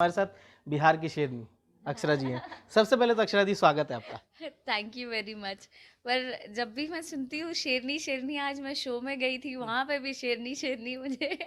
हमारे साथ बिहार की शेरनी अक्षरा जी हैं। सबसे पहले तो अक्षरा जी स्वागत है आपका। Thank you very much. पर जब भी मैं सुनती हूँ शेरनी शेरनी, आज मैं शो में गई थी वहां पे भी शेरनी शेरनी मुझे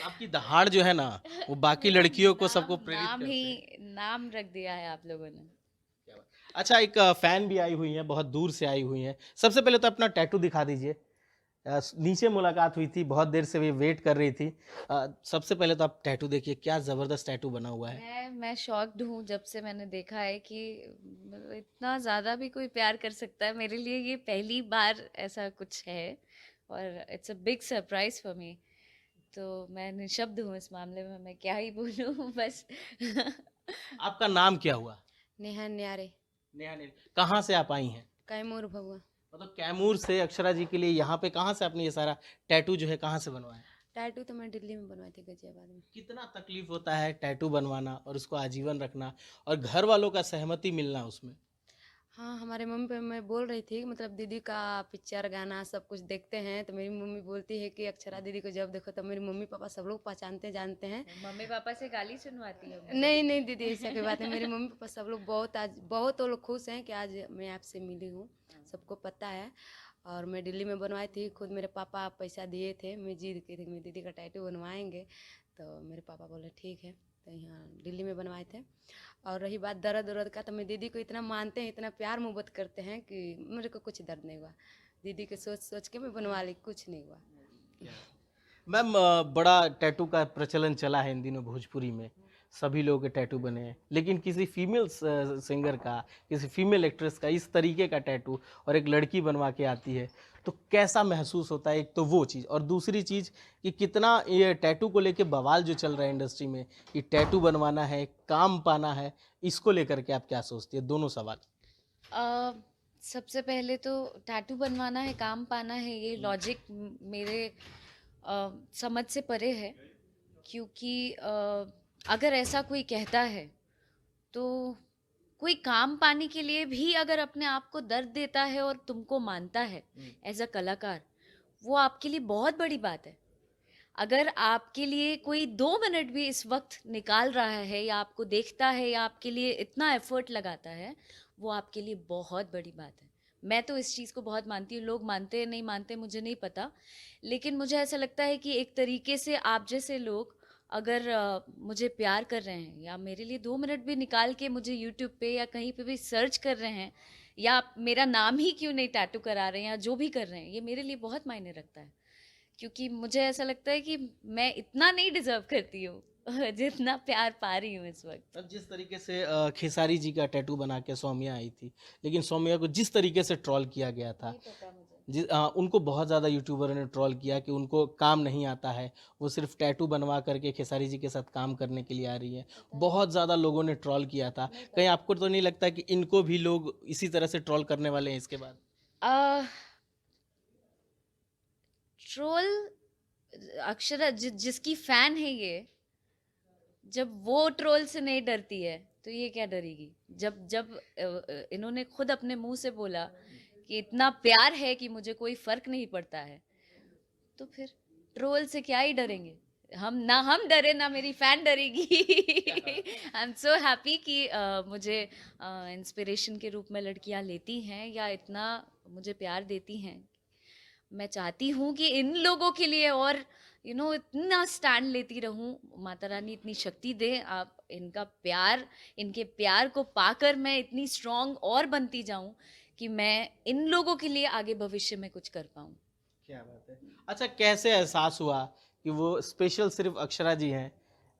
आपकी दहाड़ जो है ना, वो बाकी मेरा लड़कियों को सबको नाम प्रेरित नाम ही करते हैं। नाम रख दिया है आप लोगों ने। क्या बात। अच्छा, एक फैन भी आई हुई है, बहुत दूर से आई हुई है। सबसे पहले तो अपना टैटू दिखा दीजिए। नीचे मुलाकात हुई थी, बहुत देर से वे वेट कर रही थी। सबसे पहले तो आप टैटू देखिए, क्या जबरदस्त टैटू बना हुआ है। मैं शॉक्ड हूँ जब से मैंने देखा है कि इतना ज़्यादा भी कोई प्यार कर सकता है। मेरे लिए ये पहली बार ऐसा कुछ है और it's a big surprise for me. तो मैं निशब्द हूँ इस मामले में, मैं क्या ही बोलूँ बस आपका नाम क्या हुआ? नेहा न्यारे नेहा ने कहाँ से आप आई हैं? कैमूर भगवा। मतलब कैमूर से अक्षरा जी के लिए यहाँ पे कहाँ से आपने ये सारा टैटू जो है कहाँ से बनवाया? टैटू तो मैं दिल्ली में बनवाई थी, गाजियाबाद में। कितना तकलीफ होता है टैटू बनवाना और उसको आजीवन रखना और घर वालों का सहमति मिलना उसमें। हाँ, हमारे मम्मी पे मैं बोल रही थी, मतलब दीदी का पिक्चर गाना सब कुछ देखते हैं तो मेरी मम्मी बोलती है कि अक्षरा दीदी को जब देखो तो मेरे मम्मी पापा सब लोग पहचानते जानते हैं। मम्मी पापा से गाली सुनवाती हो? नहीं नहीं दीदी, ऐसा कोई बात नहीं। मेरे मम्मी पापा सब लोग बहुत, आज बहुत वो लोग खुश हैं कि आज मैं आपसे मिली हूँ, सबको पता है। और मैं दिल्ली में बनवाई थी, खुद मेरे पापा पैसा दिए थे, मैं जिद की थी कि मेरी दीदी का टैटू बनवाएंगे, तो मेरे पापा बोले ठीक है, तो यहाँ दिल्ली में बनवाए थे। और रही बात दर्द उर्द का, तो मैं दीदी को इतना मानते हैं, इतना प्यार मोहब्बत करते हैं कि मेरे को कुछ दर्द नहीं हुआ। दीदी के सोच सोच के मैं बनवा ली, कुछ नहीं हुआ। मैम, बड़ा टैटू का प्रचलन चला है इन दिनों भोजपुरी में। सभी लोगों के टैटू बने हैं, लेकिन किसी फीमेल सिंगर का, किसी फीमेल एक्ट्रेस का इस तरीके का टैटू और एक लड़की बनवा के आती है तो कैसा महसूस होता है? एक तो वो चीज़, और दूसरी चीज़ कि कितना ये टैटू को लेके बवाल जो चल रहा है इंडस्ट्री में कि टैटू बनवाना है, काम पाना है, इसको लेकर के आप क्या सोचती है? दोनों सवाल। अ, सबसे पहले तो टैटू बनवाना है, काम पाना है, ये लॉजिक मेरे समझ से परे है। क्योंकि अगर ऐसा कोई कहता है तो कोई काम पाने के लिए भी अगर अपने आप को दर्द देता है और तुमको मानता है एज अ कलाकार, वो आपके लिए बहुत बड़ी बात है। अगर आपके लिए कोई 2 मिनट भी इस वक्त निकाल रहा है या आपको देखता है या आपके लिए इतना एफर्ट लगाता है, वो आपके लिए बहुत बड़ी बात है। मैं तो इस चीज़ को बहुत मानती हूँ। लोग मानते हैं नहीं मानते मुझे नहीं पता, लेकिन मुझे ऐसा लगता है कि एक तरीके से आप जैसे लोग अगर मुझे प्यार कर रहे हैं या मेरे लिए 2 मिनट भी निकाल के मुझे यूट्यूब पे या कहीं पे भी सर्च कर रहे हैं, या मेरा नाम ही क्यों नहीं टैटू करा रहे हैं या जो भी कर रहे हैं, ये मेरे लिए बहुत मायने रखता है। क्योंकि मुझे ऐसा लगता है कि मैं इतना नहीं डिजर्व करती हूँ जितना प्यार पा रही हूँ इस वक्त। अब जिस तरीके से खेसारी जी का टैटू बना के सौम्या आई थी, लेकिन सौम्या को जिस तरीके से ट्रोल किया गया था, नहीं पता मुझे। उनको बहुत ज़्यादा यूट्यूबरों ने ट्रोल किया कि उनको काम नहीं आता है, वो सिर्फ टैटू बनवा करके खेसारी जी के साथ काम करने के लिए आ रही है। बहुत ज़्यादा लोगों ने ट्रोल किया था। नहीं कहीं पता। आपको तो नहीं लगता कि इनको भी लोग इसी तरह से ट्रोल करने वाले हैं इसके बाद? ट्रोल अक्षरा जिसकी फैन है ये, जब वो ट्रोल से नहीं डरती है तो ये क्या डरेगी? जब जब इन्होंने खुद अपने मुंह से बोला कि इतना प्यार है कि मुझे कोई फर्क नहीं पड़ता है, तो फिर ट्रोल से क्या ही डरेंगे? हम डरे ना मेरी फैन डरेगी। आई एम सो हैप्पी कि मुझे इंस्पिरेशन के रूप में लड़कियां लेती हैं या इतना मुझे प्यार देती हैं। मैं चाहती हूँ कि इन लोगों के लिए और इतना स्टैंड लेती रहूं। माता रानी इतनी शक्ति दे, आप इनका प्यार, इनके प्यार को पाकर मैं इतनी स्ट्रांग और बनती जाऊं कि मैं इन लोगों के लिए आगे भविष्य में कुछ कर पाऊं। क्या बात है। अच्छा, कैसे एहसास हुआ कि वो स्पेशल सिर्फ अक्षरा जी हैं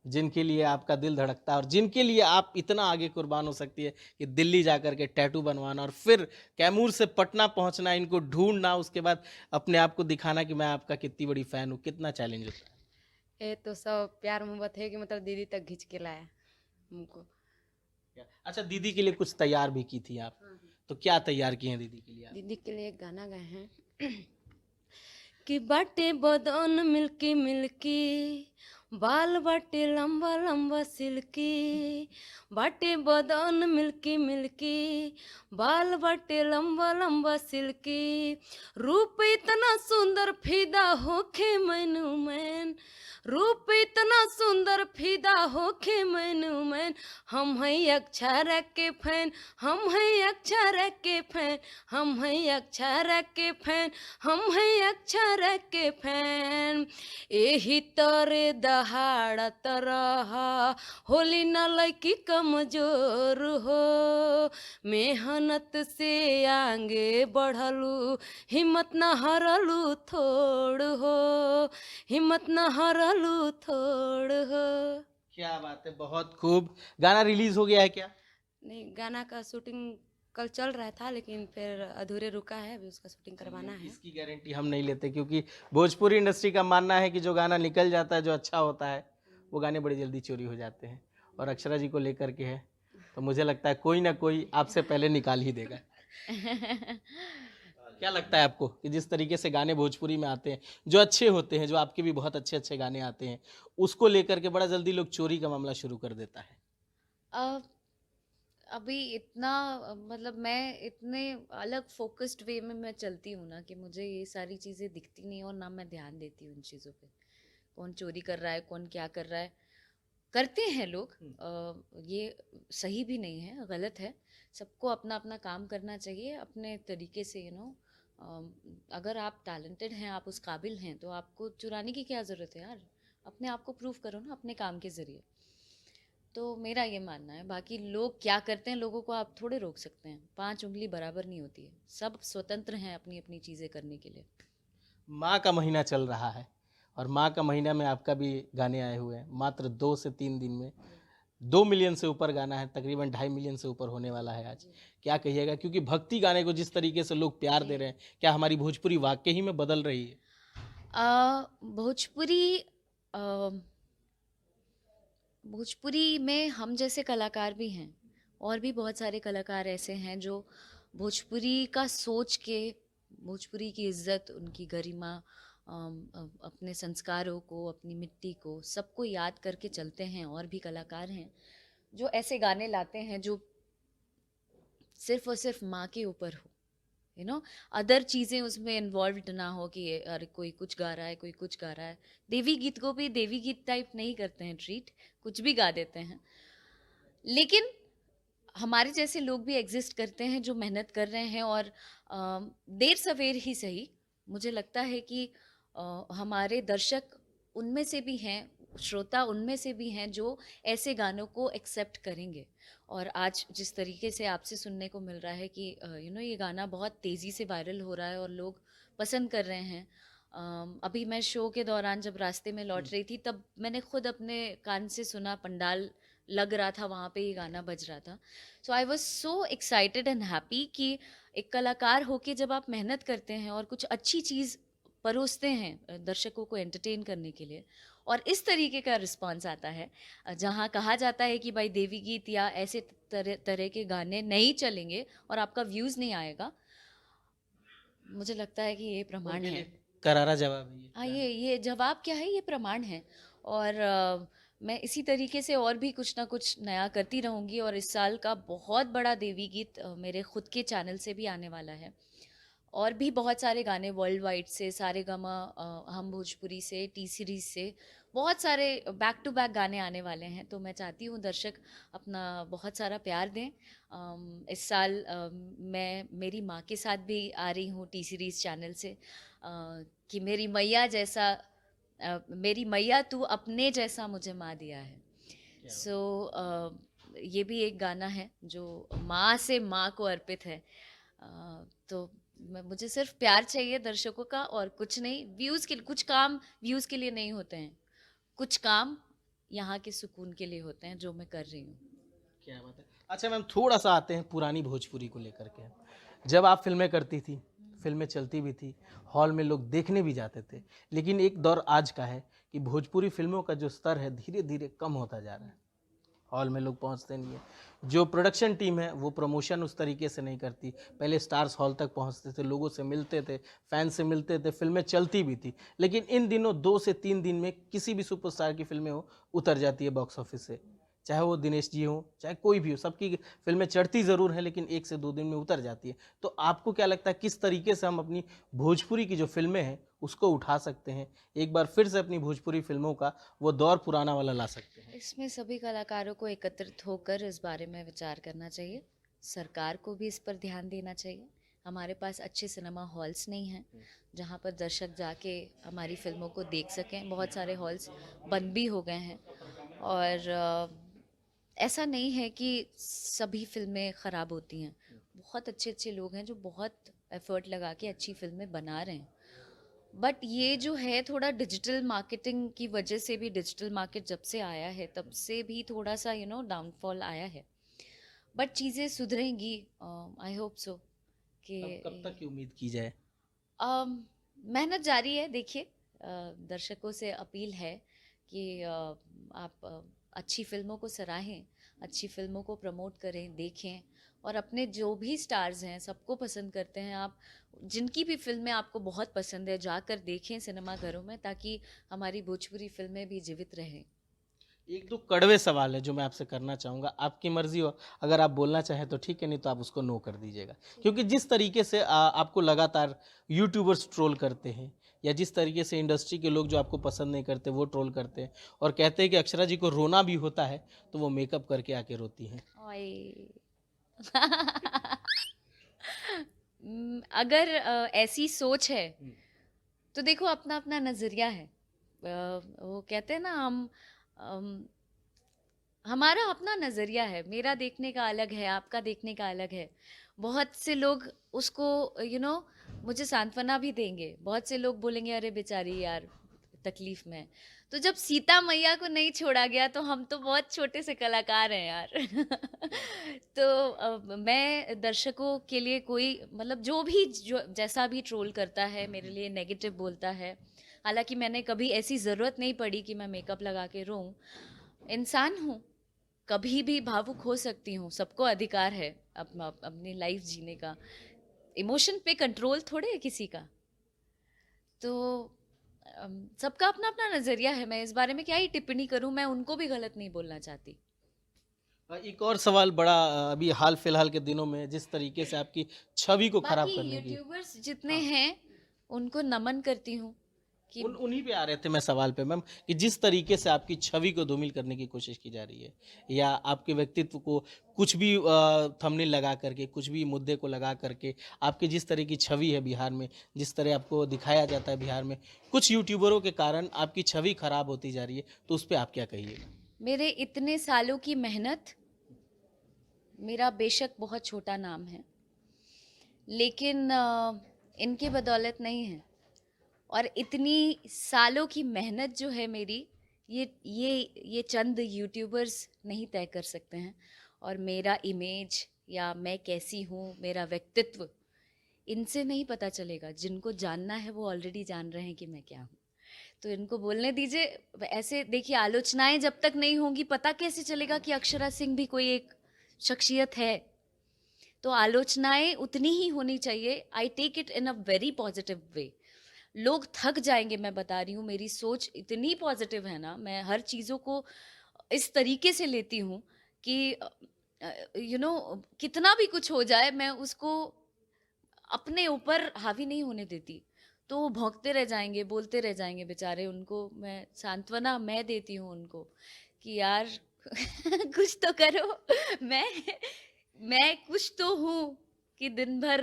जिनके लिए आपका दिल धड़कता है और जिनके लिए आप इतना आगे कुर्बान हो सकती है कि दिल्ली जाकर के टैटू बनवाना और फिर कैमूर से पटना पहुंचना, इनको ढूंढना, उसके बाद अपने आप को दिखाना कि मैं आपका कितनी बड़ी फैन हूँ, कितना चैलेंज होता है? ये तो सब प्यार मोहब्बत है कि मतलब दीदी तक खींच के लाया हमको। अच्छा, दीदी के लिए कुछ तैयार भी की थी आप, तो क्या तैयार किए हैं दीदी के लिए आप? दीदी के लिए एक गाना गाए हैं कि बाटे बदन मिल्की मिल्की, बाल बाटे लंबा लंबा सिल्की, बाटे बदन मिल्की मिल्की, बाल बाटे लंबा लंबा सिल्की, रूप इतना सुंदर फिदा होखे मैनू मैन, रूप इतना सुंदर फिदा होखे मैनू मैन, हम हैं अक्षरा के फैन, हम हैं अक्षरा के फैन, हम हैं अक्षरा के फैन, हम हैं अक्षरा के फैन। एही तरे दहाड़त रहा, होली न लैकी कमजोर हो, मेहनत से आगे बढ़लू, हिम्मत न हरलू थोड़ हो, हिम्मत न हरलू थोड़ हो। क्या बात है, बहुत खूब। गाना रिलीज हो गया है क्या? नहीं, गाना का शूटिंग कल चल रहा था लेकिन फिर अधूरे रुका है, अभी उसका शूटिंग करवाना है। इसकी गारंटी हम नहीं लेते, क्योंकि भोजपुरी इंडस्ट्री का मानना है कि जो गाना निकल जाता है, जो अच्छा होता है, वो गाने बड़ी जल्दी चोरी हो जाते हैं। और अक्षरा जी को लेकर के है तो मुझे लगता है कोई ना कोई आपसे पहले निकाल ही देगा। क्या लगता है आपको कि जिस तरीके से गाने भोजपुरी में आते हैं, जो अच्छे होते हैं, जो आपके भी बहुत अच्छे अच्छे गाने आते हैं, उसको लेकर के बड़ा जल्दी लोग चोरी का मामला शुरू कर देता है? अ, अभी इतना मतलब मैं इतने अलग फोकस्ड वे में मैं चलती हूँ ना कि मुझे ये सारी चीज़ें दिखती नहीं और ना मैं ध्यान देती हूँ इन चीज़ों पे। कौन चोरी कर रहा है, कौन क्या कर रहा है, करते हैं लोग। ये सही भी नहीं है, गलत है। सबको अपना अपना काम करना चाहिए अपने तरीके से, अगर आप टैलेंटेड हैं, आप उस काबिल हैं, तो आपको चुराने की क्या ज़रूरत है यार। अपने आप को प्रूव करो ना अपने काम के ज़रिए। तो मेरा ये मानना है। बाकी लोग क्या करते हैं, लोगों को आप थोड़े रोक सकते हैं। 5 उंगली बराबर नहीं होती है, सब स्वतंत्र हैं अपनी अपनी चीज़ें करने के लिए। माँ का महीना चल रहा है और माँ का महीना में आपका भी गाने आए हुए हैं। मात्र 2 से 3 दिन में 2 मिलियन से ऊपर गाना है, तकरीबन 2.5 मिलियन से ऊपर होने वाला है आज। क्या कहिएगा, क्योंकि भक्ति गाने को जिस तरीके से लोग प्यार दे रहे हैं, क्या हमारी भोजपुरी वाकई ही में बदल रही है? भोजपुरी अ, भोजपुरी में हम जैसे कलाकार भी हैं, और भी बहुत सारे कलाकार ऐसे हैं जो भोजपुरी का सोच के, भोजपुरी की इज्जत, उनकी गरिमा, अपने संस्कारों को, अपनी मिट्टी को, सबको याद करके चलते हैं। और भी कलाकार हैं जो ऐसे गाने लाते हैं जो सिर्फ और सिर्फ माँ के ऊपर हो, अदर चीज़ें उसमें इन्वॉल्व्ड ना हो कि अरे कोई कुछ गा रहा है, कोई कुछ गा रहा है। देवी गीत को भी देवी गीत टाइप नहीं करते हैं ट्रीट, कुछ भी गा देते हैं। लेकिन हमारे जैसे लोग भी एग्जिस्ट करते हैं जो मेहनत कर रहे हैं, और देर सवेर ही सही, मुझे लगता है कि हमारे दर्शक उनमें से भी हैं, श्रोता उनमें से भी हैं जो ऐसे गानों को एक्सेप्ट करेंगे। और आज जिस तरीके से आपसे सुनने को मिल रहा है कि ये गाना बहुत तेज़ी से वायरल हो रहा है और लोग पसंद कर रहे हैं। अभी मैं शो के दौरान जब रास्ते में लौट रही थी, तब मैंने खुद अपने कान से सुना, पंडाल लग रहा था, वहाँ पे ये गाना बज रहा था। So I was so excited and happy कि एक कलाकार होके जब आप मेहनत करते हैं और कुछ अच्छी चीज़ परोसते हैं दर्शकों को एंटरटेन करने के लिए, और इस तरीके का रिस्पांस आता है, जहाँ कहा जाता है कि भाई देवी गीत या ऐसे तरह के गाने नहीं चलेंगे और आपका व्यूज़ नहीं आएगा, मुझे लगता है कि ये प्रमाण है। करारा जवाब है ये। हाँ, ये जवाब क्या है, ये प्रमाण है। और मैं इसी तरीके से और भी कुछ ना कुछ नया करती रहूँगी। और इस साल का बहुत बड़ा देवी गीत मेरे खुद के चैनल से भी आने वाला है, और भी बहुत सारे गाने वर्ल्ड वाइड से, सारेगामा, हम भोजपुरी से, टी सीरीज से, बहुत सारे बैक टू बैक गाने आने वाले हैं। तो मैं चाहती हूँ दर्शक अपना बहुत सारा प्यार दें। इस साल मैं मेरी माँ के साथ भी आ रही हूँ टी सीरीज चैनल से, कि मेरी मैया जैसा, मेरी मैया तू अपने जैसा मुझे माँ दिया है। सो ये भी एक गाना है जो माँ से माँ को अर्पित है। तो मुझे सिर्फ प्यार चाहिए दर्शकों का, और कुछ नहीं। व्यूज़ के कुछ काम व्यूज़ के लिए नहीं होते हैं, कुछ काम यहाँ के सुकून के लिए होते हैं, जो मैं कर रही हूँ। क्या बात है। अच्छा मैम, थोड़ा सा आते हैं पुरानी भोजपुरी को लेकर के। जब आप फिल्में करती थी, फिल्में चलती भी थी, हॉल में लोग देखने भी जाते थे, लेकिन एक दौर आज का है कि भोजपुरी फिल्मों का जो स्तर है धीरे धीरे कम होता जा रहा है। हॉल में लोग पहुंचते नहीं है। जो प्रोडक्शन टीम है वो प्रमोशन उस तरीके से नहीं करती। पहले स्टार्स हॉल तक पहुंचते थे, लोगों से मिलते थे, फैन से मिलते थे, फिल्में चलती भी थी। लेकिन इन दिनों 2 से 3 दिन में किसी भी सुपरस्टार की फिल्में हो उतर जाती है बॉक्स ऑफिस से। चाहे वो दिनेश जी हो, चाहे कोई भी हो, सबकी फिल्में चढ़ती ज़रूर हैं लेकिन 1 से 2 दिन में उतर जाती है। तो आपको क्या लगता है किस तरीके से हम अपनी भोजपुरी की जो फिल्में हैं उसको उठा सकते हैं, एक बार फिर से अपनी भोजपुरी फिल्मों का वो दौर पुराना वाला ला सकते हैं? इसमें सभी कलाकारों को एकत्रित होकर इस बारे में विचार करना चाहिए। सरकार को भी इस पर ध्यान देना चाहिए। हमारे पास अच्छे सिनेमा हॉल्स नहीं हैं जहाँ पर दर्शक जाके हमारी फिल्मों को देख सकें। बहुत सारे हॉल्स बंद भी हो गए हैं और ऐसा नहीं है कि सभी फिल्में ख़राब होती हैं। बहुत अच्छे अच्छे लोग हैं जो बहुत एफर्ट लगा के अच्छी फिल्में बना रहे हैं। बट ये जो है थोड़ा डिजिटल मार्केटिंग की वजह से भी, डिजिटल मार्केट जब से आया है तब से भी थोड़ा सा डाउनफॉल आया है। बट चीज़ें सुधरेंगी, आई होप सो कि कब तक की उम्मीद की जाए? मेहनत जारी है। देखिए, दर्शकों से अपील है कि आप अच्छी फिल्मों को सराहें, अच्छी फिल्मों को प्रमोट करें, देखें और अपने जो भी स्टार्स हैं सबको पसंद करते हैं आप, जिनकी भी फिल्में आपको बहुत पसंद है जाकर देखें सिनेमा घरों में, ताकि हमारी भोजपुरी फिल्में भी जीवित रहें। 1-2 कड़वे सवाल है जो मैं आपसे करना चाहूँगा, आपकी मर्ज़ी हो, अगर आप बोलना चाहें तो ठीक है, नहीं तो आप उसको नो कर दीजिएगा। क्योंकि जिस तरीके से आपको लगातार यूट्यूबर्स ट्रोल करते हैं या जिस तरीके से इंडस्ट्री के लोग जो आपको पसंद नहीं करते वो ट्रोल करते हैं और कहते हैं कि अक्षरा जी को रोना भी होता है तो वो मेकअप करके आके रोती हैं। ओए अगर ऐसी सोच है तो देखो, अपना अपना नज़रिया है। वो कहते हैं ना, अम, हमारा अपना नज़रिया है। मेरा देखने का अलग है, आपका देखने का अलग है। बहुत से लोग उसको मुझे सांत्वना भी देंगे। बहुत से लोग बोलेंगे अरे बेचारी यार तकलीफ में है। तो जब सीता मैया को नहीं छोड़ा गया तो हम तो बहुत छोटे से कलाकार हैं यार। तो मैं दर्शकों के लिए कोई मतलब जो जैसा भी ट्रोल करता है, मेरे लिए नेगेटिव बोलता है, हालांकि मैंने कभी ऐसी ज़रूरत नहीं पड़ी कि मैं मेकअप लगा के रोऊं। इंसान हूँ, कभी भी भावुक हो सकती हूँ, सबको अधिकार है अपनी लाइफ जीने का। इमोशन पे कंट्रोल थोड़े है किसी का। तो सबका अपना अपना नज़रिया है। मैं इस बारे में क्या ही टिप्पणी करूँ, मैं उनको भी गलत नहीं बोलना चाहती। एक और सवाल बड़ा अभी हाल फिलहाल के दिनों में जिस तरीके से आपकी छवि को खराब बाकी करने की। यूट्यूबर्स जितने हाँ। हैं उनको नमन करती हूँ कि उन्हीं पे आ रहे थे मैं सवाल पे मैम, कि जिस तरीके से आपकी छवि को धूमिल करने की कोशिश की जा रही है या आपके व्यक्तित्व को कुछ भी थंबनेल लगा करके, कुछ भी मुद्दे को लगा करके, आपकी जिस तरह की छवि है बिहार में, जिस तरह आपको दिखाया जाता है बिहार में, कुछ यूट्यूबरों के कारण आपकी छवि खराब होती जा रही है, तो उस पर आप क्या कहिएगा? मेरे इतने सालों की मेहनत, मेरा बेशक बहुत छोटा नाम है लेकिन इनके बदौलत नहीं है। और इतनी सालों की मेहनत जो है मेरी, ये चंद यूट्यूबर्स नहीं तय कर सकते हैं। और मेरा इमेज या मैं कैसी हूँ, मेरा व्यक्तित्व इनसे नहीं पता चलेगा। जिनको जानना है वो ऑलरेडी जान रहे हैं कि मैं क्या हूँ। तो इनको बोलने दीजिए। ऐसे देखिए, आलोचनाएं जब तक नहीं होंगी पता कैसे चलेगा कि अक्षरा सिंह भी कोई एक शख्सियत है। तो आलोचनाएं उतनी ही होनी चाहिए। I take it in a very positive way. लोग थक जाएंगे, मैं बता रही हूँ। मेरी सोच इतनी पॉजिटिव है ना, मैं हर चीज़ों को इस तरीके से लेती हूँ कि कितना भी कुछ हो जाए मैं उसको अपने ऊपर हावी नहीं होने देती। तो वो भौंकते रह जाएंगे, बोलते रह जाएंगे बेचारे। उनको मैं सांत्वना मैं देती हूँ उनको कि यार कुछ तो करो। मैं मैं कुछ तो हूँ कि दिन भर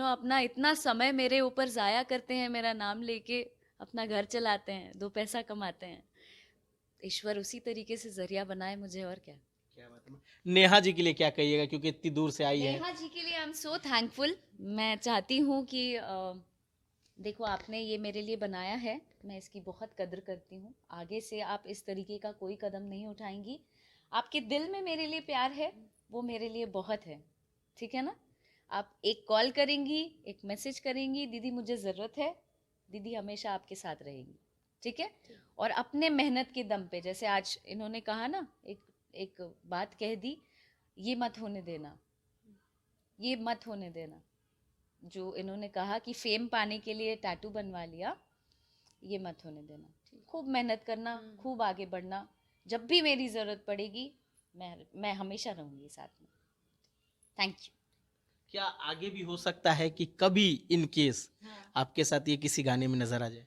अपना इतना समय मेरे ऊपर ज़ाया करते हैं, मेरा नाम लेके अपना घर चलाते हैं, 2 पैसा कमाते हैं। ईश्वर उसी तरीके से ज़रिया बनाए मुझे, और क्या। क्या बात है। नेहा जी के लिए क्या कहिएगा, क्योंकि इतनी दूर से आई है? नेहा जी के लिए आई एम सो थैंकफुल। मैं चाहती हूँ कि देखो, आपने ये मेरे लिए बनाया है, मैं इसकी बहुत कद्र करती हूँ। आगे से आप इस तरीके का कोई कदम नहीं उठाएंगी। आपके दिल में मेरे लिए प्यार है, वो मेरे लिए बहुत है। ठीक है ना? आप एक कॉल करेंगी, एक मैसेज करेंगी, दीदी मुझे ज़रूरत है, दीदी हमेशा आपके साथ रहेगी। ठीक है? और अपने मेहनत के दम पे, जैसे आज इन्होंने कहा ना, एक बात कह दी, ये मत होने देना, ये मत होने देना। जो इन्होंने कहा कि फेम पाने के लिए टैटू बनवा लिया, ये मत होने देना। खूब मेहनत करना, खूब आगे बढ़ना। जब भी मेरी ज़रूरत पड़ेगी मैं हमेशा रहूँगी साथ में। Thank you. क्या आगे भी हो सकता है कि कभी इन केस आपके साथ ये किसी गाने में नजर आ जाए?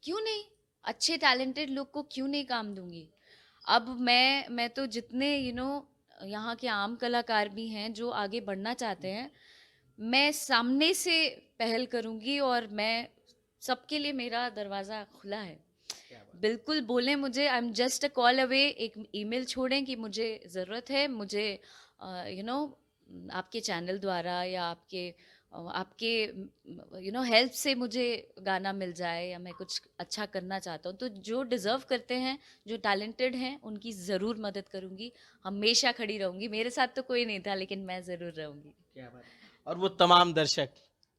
क्यों नहीं, अच्छे टैलेंटेड लोग को क्यों नहीं काम दूंगी। अब मैं तो जितने यहाँ के आम कलाकार भी हैं जो आगे बढ़ना चाहते हैं, मैं सामने से पहल करूंगी और मैं सबके लिए, मेरा दरवाज़ा खुला है। बिल्कुल बोलें मुझे, I am just a call away, एक ईमेल छोड़ें कि मुझे ज़रूरत है, मुझे आपके चैनल द्वारा या आपके हेल्प से मुझे गाना मिल जाए या मैं कुछ अच्छा करना चाहता हूँ, तो जो डिज़र्व करते हैं, जो टैलेंटेड हैं, उनकी ज़रूर मदद करूँगी, हमेशा खड़ी रहूँगी। मेरे साथ तो कोई नहीं था, लेकिन मैं ज़रूर रहूँगी। क्या बात है। और वो तमाम दर्शक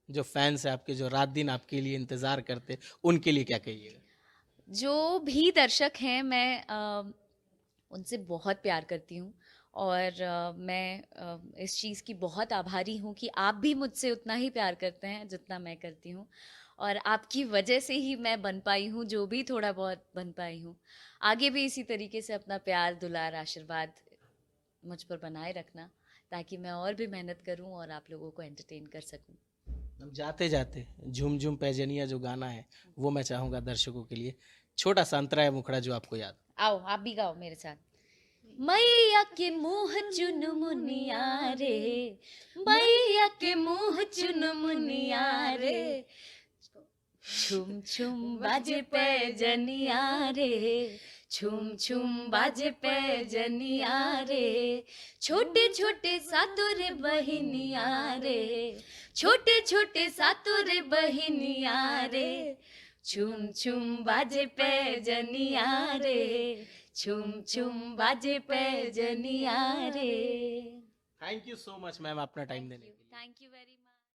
जो फैंस हैं आपके, जो रात दिन आपके लिए इंतजार करते, उनके लिए क्या कहिएगा? जो भी दर्शक हैं, मैं उनसे बहुत प्यार करती हूँ और मैं इस चीज़ की बहुत आभारी हूँ कि आप भी मुझसे उतना ही प्यार करते हैं जितना मैं करती हूँ, और आपकी वजह से ही मैं बन पाई हूँ जो भी थोड़ा बहुत बन पाई हूँ। आगे भी इसी तरीके से अपना प्यार, दुलार, आशीर्वाद मुझ पर बनाए रखना, ताकि मैं और भी मेहनत करूँ और आप लोगों को एंटरटेन कर सकूँ। हम जाते जाते झूम झूम पैजनिया जो गाना है वो मैं चाहूंगा दर्शकों के लिए, छोटा सा अंतरा है मुखड़ा जो आपको याद हो। आओ, आप भी गाओ मेरे साथ। मैया के मुँह चुन मुनिया रे, मैया के मुँह चुन मुनिया रे, छुम छुम बाजे पैजनिया रे, छुम छुम बाजे पैजनिया रे, छोटे छोटे सातों रे बहिनिया रे, छोटे छोटे सातों रे बहिनिया रे, छुम छुम बाजे पैजनिया रे, छुम छुम बाजे पैजनिया रे। Thank you so much ma'am अपना टाइम देने के लिए। Thank you very